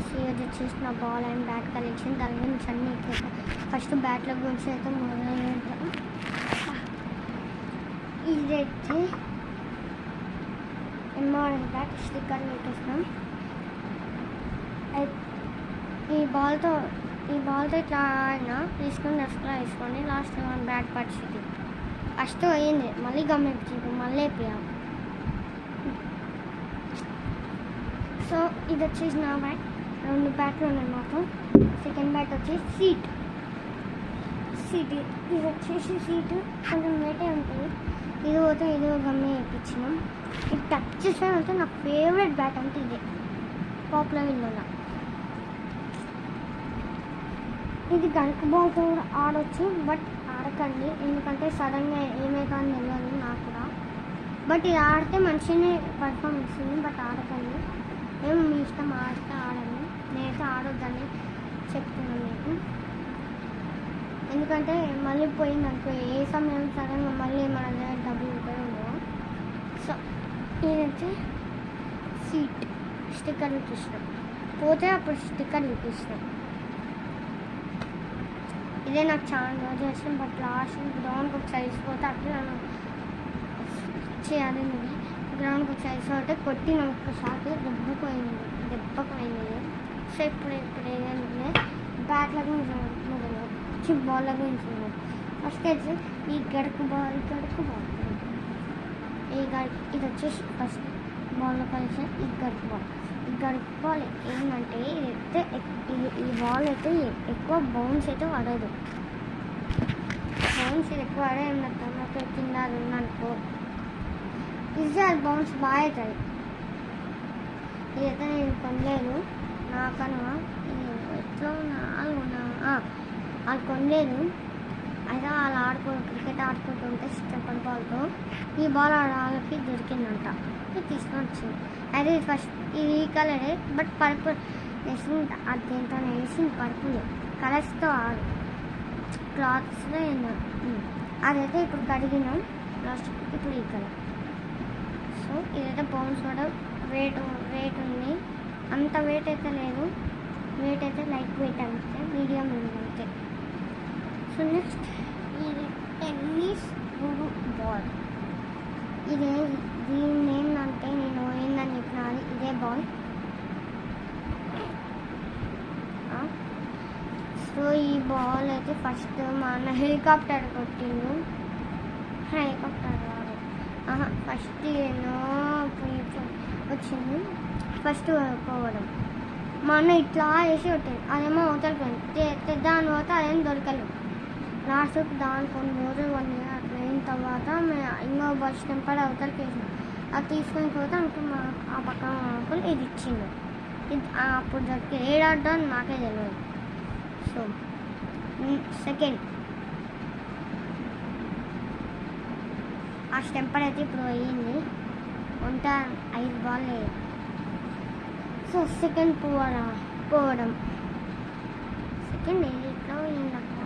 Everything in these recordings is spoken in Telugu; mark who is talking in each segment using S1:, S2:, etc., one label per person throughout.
S1: గైస్, ఇది వచ్చేసి నా బాల్ అండ్ బ్యాట్ కలెక్షన్. దాని గురించి అన్నీ ఫస్ట్ బ్యాట్ల గురించి అయితే మొదలు. ఇదైతే ఎంఆర్ఎన్ బ్యాట్ స్టిక్కర్ పెట్టేస్తాం. ఈ బాల్తో ఇట్లా ఆడినా తీసుకుని డస్ట్లా వేసుకోండి. లాస్ట్ బ్యాట్ పరిస్థితి ఫస్ట్ అయ్యింది, మళ్ళీ గమనించింది, మళ్ళీ వేపియాం. సో ఇది వచ్చేసి నా బ్యాట్. 2 బ్యాట్లు ఉన్నాయి మాకు. సెకండ్ బ్యాట్ వచ్చేసి సీట్. ఇది వచ్చేసి సీటు కొంచెం వేటే ఉంటుంది. ఇది పోతే ఇది గమ్మే వేయించినాం. ఇది టచ్ చేసే అంటే నా ఫేవరెట్ బ్యాట్ అంటే ఇదే, పాపులర్ విన్నా. ఇది గణక బాల్తో కూడా ఆడవచ్చు, బట్ ఆడకండి, ఎందుకంటే సడన్గా ఏమైతుందో తెలియదు నాకు కూడా. బట్ ఇది ఆడితే మంచిగానే పర్ఫామ్ ఇస్తుంది, బట్ ఆడకండి. ఏమో మీ ఇష్టం, ఆడితే ఆడండి. నేనైతే ఆడొద్దని చెప్తున్నాను మీకు. ఎందుకంటే మళ్ళీ పోయిందనుకో ఏ సమయం సడన్గా మళ్ళీ మన దగ్గర డబ్బులు కూడా ఉండవు. సో నేనైతే సీట్ స్టిక్కర్ చూపిస్తాం, పోతే అప్పుడు స్టిక్కర్ చూపిస్తాం. ఇదే నాకు చాలా రోజు వచ్చింది, బట్ లాస్ట్ గ్రౌండ్కి ఒకసారి వేసిపోతే అట్లా చేయాలి. గ్రౌండ్కి ఒకసారి వేసిపోతే కొట్టిన ఒక్కసారి దెబ్బకు పోయింది. సో ఇప్పుడు ఏదంటే బ్యాట్ల గురించి బాల్ గురించి ఫస్ట్ అయితే ఈ గడకు బాల్ ఇది వచ్చేసి ఫస్ట్ బాల్ కలిసి ఈ గడకు బాల్ ఏంటంటే ఈ బాల్ అయితే ఎక్కువ బౌన్స్ అయితే పడదు. బౌన్స్ ఎక్కువ పడే కింద ఉందనుకో ఈజీ అది బౌన్స్ బాగా అవుతుంది. ఇదైతే నేను కొనలేదు, నాకన్నా ఎట్లా వాళ్ళు కొనలేదు. అయితే వాళ్ళు క్రికెట్ ఆడుకుంటుంటే స్టెప్పర్ బాల్తో ఈ బాల్ వాళ్ళకి దొరికిందంట, ఇది తీసుకొని వచ్చింది. అయితే ఫస్ట్ ఇది ఈ కలరే, బట్ పర్పుల్ వేసి అది దేంతో వేసింది పర్పుల్ కలర్స్తో ఆడు క్లాత్స్లో అదైతే ఇప్పుడు కడిగినాం. లాస్ట్ ఇప్పుడు ఈ కలర్. సో ఇదైతే బౌన్స్ కూడా వెయిట్ ఉంది, అంత వెయిట్ అయితే లేదు, వెయిట్ అయితే లైట్ వెయిట్ అంతే, మీడియం ఉంది అంతే. సో నెక్స్ట్ ఇది టెన్నిస్ బాల్. దీని ఏంటంటే నేను ఏందని చెప్పిన ఇదే బాల్. సో ఈ బాల్ అయితే ఫస్ట్ మా అన్న హెలికాప్టర్ కొట్టిండు. హెలికాప్టర్ రాదు, ఫస్ట్ ఏమో వచ్చింది. ఫస్ట్ పోవడం మా అన్న ఇట్లా వేసి కొట్టింది, అదేమో అవతలిపోయింది. దాని తర్వాత అదేం దొరకలేదు. లాస్ట్కి దాని కొన్ని రోజులు అట్లా అయిన తర్వాత ఇంకో బస్ టెంపర్ అవతలకి వేసినాం. అది తీసుకొని పోతే అనుకున్నా ఆ పక్కన అనుకుని ఇది ఇచ్చిండు. ఇది అప్పుడు దొరికి ఏడాడని నాకే తెలియదు. సో సెకండ్ ఆ స్టెంపర్ అయితే ఇప్పుడు అయ్యింది, 5 బాల్ లేదు. సో సెకండ్ పోవడం సెకండ్ ఇట్లా పోయింది అక్కడ.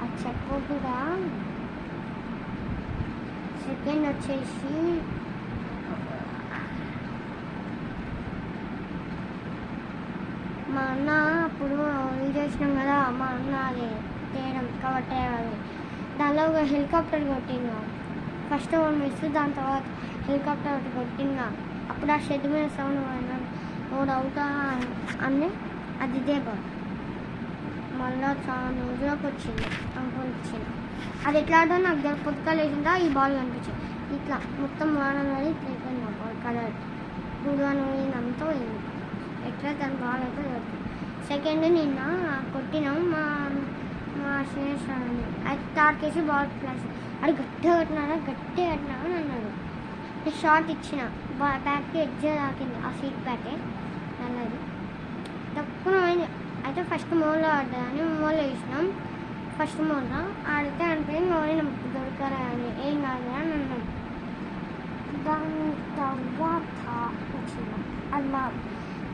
S1: అది చెప్పకుండా సెకండ్ వచ్చేసి మా అన్న అప్పుడు ఇది చేసినాం కదా, మా అన్న అది చేయడం కవర్ చేయాలి, దానిలో ఒక హెలికాప్టర్ కొట్టిందా. ఫస్ట్ 1 మిస్, దాని తర్వాత హెలికాప్టర్ ఒకటి కొట్టిందా. అప్పుడు ఆ షెడ్ మీద సౌండ్ ఓడి అవుతా అన్నీ అది ఇదే బాల్. మళ్ళీ చాలా రోజులకు వచ్చింది అనుకుని అది ఎట్లా ఆడో నాకు పొద్దుగా లేచిందా ఈ బాల్ కనిపించింది. ఇట్లా మొత్తం వాడనది ఇట్లా అయిపోయింది ఆ బాల్ కలర్ గుడిగాను పోయిందంతా పోయింది. ఎట్లా దాని బాల్ అయితే దొరికింది. సెకండ్ నిన్న కొట్టినాం మా శ్రేష్ఠని, అది తాకేసి బాల్ ప్లస్ అది గట్టిగా కట్టినారా అని అన్నాడు. నేను షార్ట్ ఇచ్చిన బ్యాక్కి ఎడ్జ్ తాకింది, ఆ సీట్ బ్యాకే అన్నది తక్కువ అయింది. అయితే ఫస్ట్ మోల్లో ఆడ్డాని మోల్లో వేసినాం. ఫస్ట్ మోల్లో ఆడితే అనిపోయి మోయిన దొరకరా అని ఏం కాదు అని అన్నాం. దాని తర్వాత వచ్చింది అది మా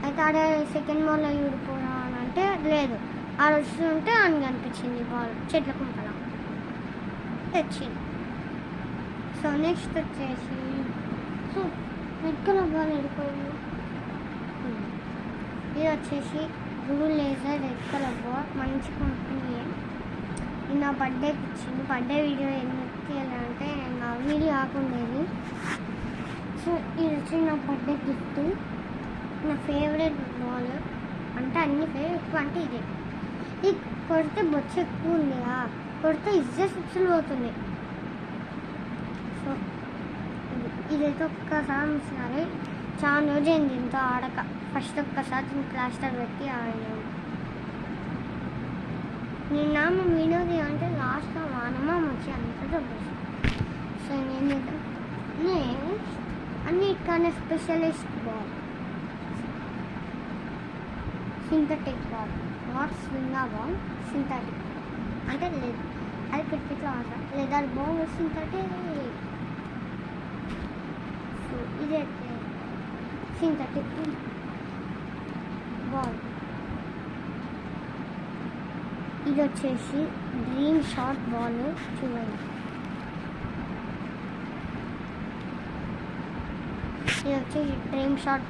S1: అయితే ఆడ సెకండ్ మోల్లో ఊడిపోనా అని అంటే లేదు, ఆడ వస్తుంటే అని కనిపించింది బాల్ చెట్ల కుంపల తెచ్చింది. సో నెక్స్ట్ వచ్చేసి సో రెడ్ కలర్ బాల్ వెళ్ళిపోయింది. ఇది వచ్చేసి blue laser red colour ball, మంచి కంపెనీ. ఇది నా బర్త్డేకి ఇచ్చింది. బర్త్డే వీడియో ఎందుకు తీయాలంటే నా వీడియో ఆకుండేది. సో ఇది వచ్చి నా బర్త్డే గిఫ్ట్. నా ఫేవరెట్ బాల్ అంటే అన్ని ఫేవరెట్ అంటే ఇదే. ఇది కొడితే బొచ్చు ఎక్కువ ఉంది, కొడితే సిక్స్లు పోతుంది. సో ఇదైతే ఒక్కసారి మిస్సారి చాలా రోజు అయింది దీంతో ఆడక. ఫస్ట్ ఒక్కసారి దీన్ని ప్లాస్టర్ పెట్టి ఆడినాను. నేను నా వీడియో అంటే లాస్ట్లో వానమ్మ వచ్చి అంత డబ్బులు. సో నేను అన్నిటికన్నా specialist ball, synthetic ball, not స్వింగా బాల్, సింథటిక్ అంటే లేదు. అది క్రికెట్లో ఆడతారు. Leather ball synthetic. సో ఇదైతే సింథటిక్ బాల్. ఇది వచ్చేసి డ్రీమ్ షాట్ బాల్. చూడండి, ఇది వచ్చేసి డ్రీమ్ షాట్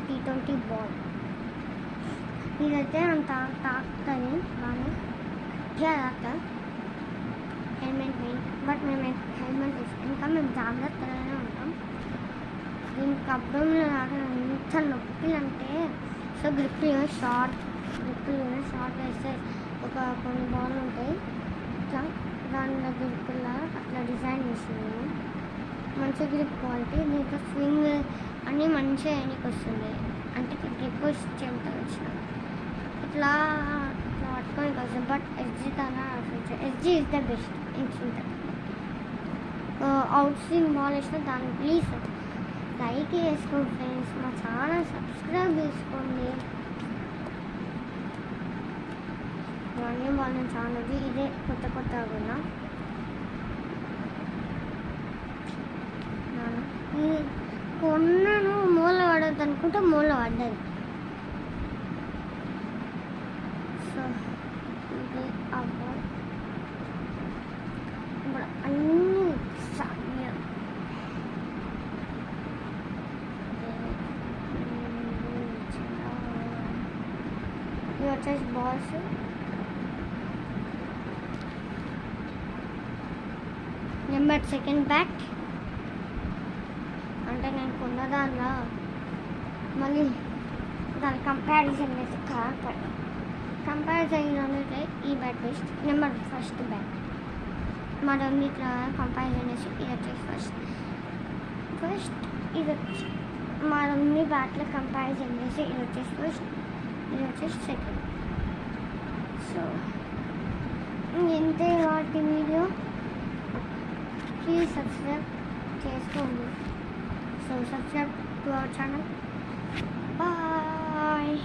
S1: T20 బాల్. ఇదైతే అంత తాకుతుంది బాగా తాకుతా. హెల్మెట్ మెయిన్, బట్ మేము హెల్మెట్ వేసుకుంటాం. ఇంకా మేము జాగ్రత్తగానే ఉంటాం. దీనికి అబ్డంలో నాకు ఎంత నొప్పి అంటే, సో గ్రిప్లో షార్ట్ వేస్తే కొన్ని బాల్ ఉంటాయి ఇట్లా, దానిలో గ్రిప్లా అట్లా డిజైన్ చేసింది. మంచి గ్రిప్ క్వాలిటీ. దీంట్లో స్వింగ్ అన్నీ మంచిగా ఆయనకి వస్తుంది. అంటే గ్రిప్ వచ్చేంత వచ్చిన ఇట్లా పట్టుకోనికి వస్తుంది. బట్ ఎస్జీ కన్నా SG is the best instrument. Out swing ball వేసిన దాన్ని ప్లీజ్ లైక్ చేసుకోండి ఫ్రెండ్స్. మా ఛానల్ సబ్స్క్రైబ్ చేసుకోండి. ఇవన్నీ బాల్ ఛానల్ ఇదే కొత్తగా ఉన్నా. కొన్నాను మూల పడద్దు అనుకుంటే మూల పడ్డది. సో ఇది అబ్బాయి ఇప్పుడు అన్నీ ఇవి వచ్చేసి బాల్స్. నెంబర్ సెకండ్ బ్యాట్ అంటే నేను కొన్న దానిలో మళ్ళీ దాని కంపారిజన్ వేసి కంపారిజన్ అంటే ఈ bat best. Number first bat మా రెండిట్లో కంపారిజన్ వేసి ఇది వచ్చేసి ఫస్ట్ ఇది వచ్చి మా రెండు బ్యాట్లో కంపారిజన్ చేసి ఇది వచ్చేసి ఫస్ట్, ఇది వచ్చేసి సెకండ్. సో ఇంతే వాటి వీడియో. ప్లీజ్ సబ్స్క్రైబ్ చేసుకోండి. So subscribe to our channel. Bye.